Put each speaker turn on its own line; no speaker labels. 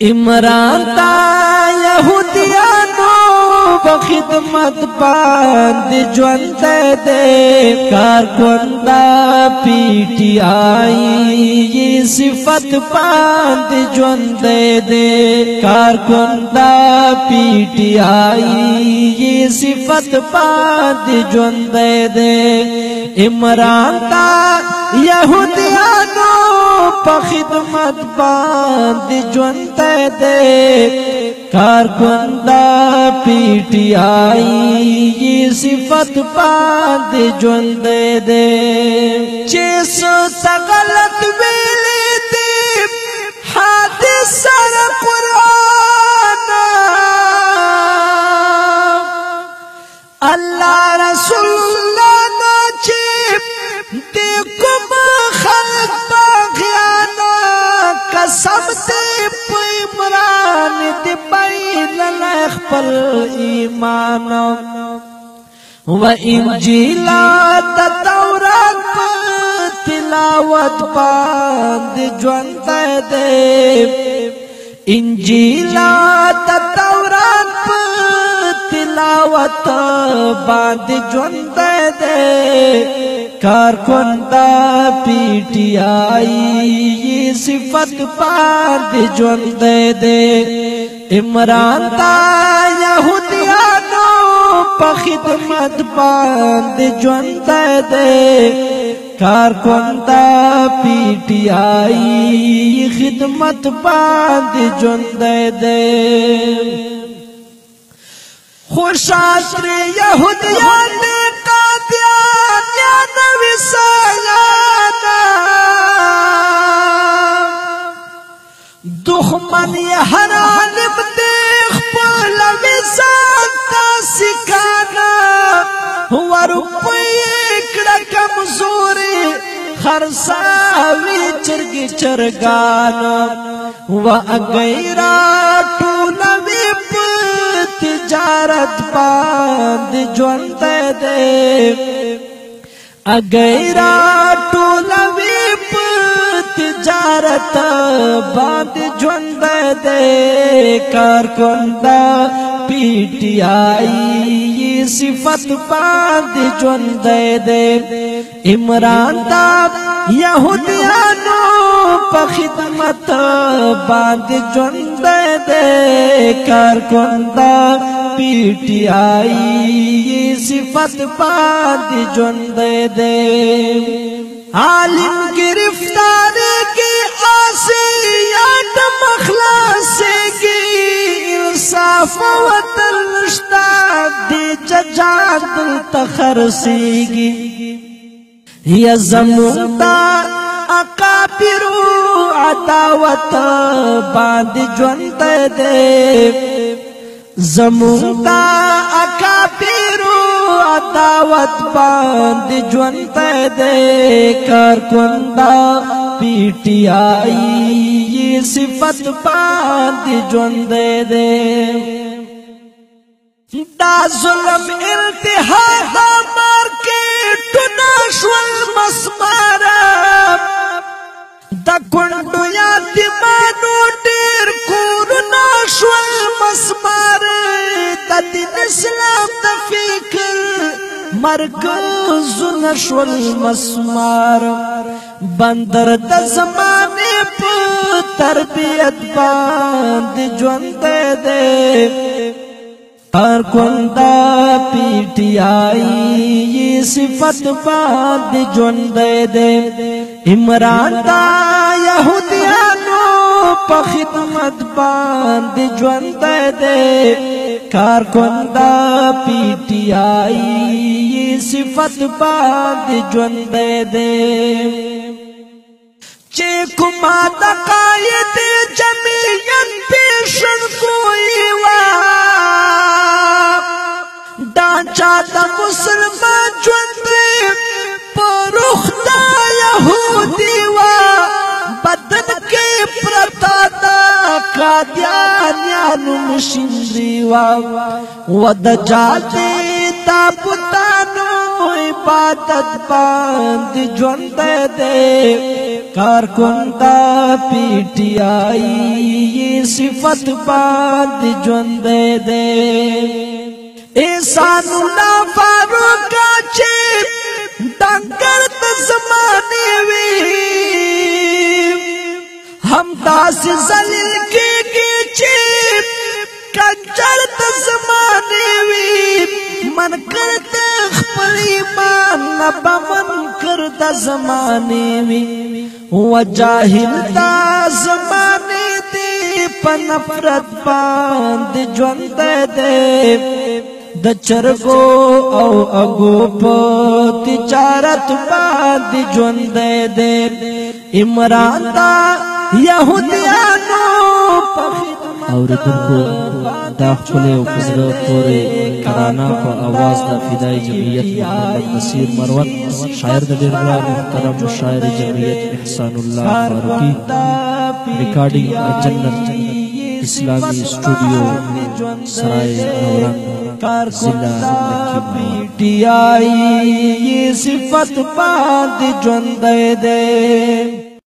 عمران تا یہودیانو بخدمت باند جوند دے کارکندا پی ٹی آئی یہ صفت باند جوند دے کارکندا پی ٹی آئی یہ صفت باند جوند دے عمران تا یہودیانو بخدمت باند جوند دے کارکندا پی ٹی آئی یہ صفت باند جوند دے چیسو سغلط ویلی دی حادث سر قرآن اللہ رسول اللہ ناچی دیکم خلق باغیانا قسم دی پیمران دی بین اخپل ایمان و انجیلا تا تورات تلاوت باند جوند دے انجیلا تا تورات تلاوت باند جوند دے کارکندا پی ٹی آئی یہ صفت باند جوند دے عمران تا یہودیانو پخدمت باند جوند دے کارکندا پی ٹی آئی خدمت باند جوند دے خوشاشر یہودیان قادیان یا نوی سایانا دخمن یہ ہر عالم دیکھ پولا ویزان تا سکانا ورپی اکڑا کمزوری خرساوی چرگی چرگانا و اگیرا ٹولوی تجارت باند جوند دے اگیرا ٹولوی تجارت باند جوند دے کارکندا پی ٹی آئی صفت باند جوند دے عمران تا یہودیانو پخدمت باند جوند دے کارکندا پی ٹی آئی صفت باند جوند دے عالم گرفتار کی آسیات مخلاصے کی انصاف وطن نشتا دی ججاد تخرسی گی یا زمونتا اقابرو عداوت باند جوند دے زمونتا اقابرو عداوت باند جوند دے کارکندا پی ٹی آئی یہ صفت باند جوند دے دا ظلم انتہا دا مارکیٹ ناشول مسمارا دا کنڈو یاتیمانو دیر کور ناشول مسمارا دا دین اسلام دا فکر مرکز نشول مسمارا بندر دا زمانے پا تربیت باند جوند دے کارکندا پی ٹی آئی یہ صفت باند جوند دے عمران تا یہودیانو پخدمت باند جوند دے کارکندا پی ٹی آئی یہ صفت باند جوند دے چیکو ماتا قائد جمعیت پیشن کوئی ڈانچا دا مسلمان جوند پروخ دا یہودی بدن کے پرتا دا قادیانیانو مشندی ود جاتے تابتانو عبادت باند جوند دے کارکندا پی ٹی آئی یہ صفت باند جوند دے احسان اللہ فاروق چی ڈنگر زمانے وی ہم داس زلیل کی چی کنجر زمانے وی من کرتے خپل ایمان نبا من کرتا زمانے وی و جاہل دا زمانے دی پنفرت باند جوند دے د چرگو او اگو پا تجارت باند جوند دے عمران دا یہودیانو پا
اوریدونکو دا خپل او پزړه پورې ترانه په اواز د فدای جمعیت محمد نصیر مروت شاعر د ډېر محترم شاعر جمعیت احسان الله فاروقی ریکارډینګ جنت اسلامی اسټوډیو سرای نورنګ ضلع
پی ٹی آئی یہ صفت باند جوند دے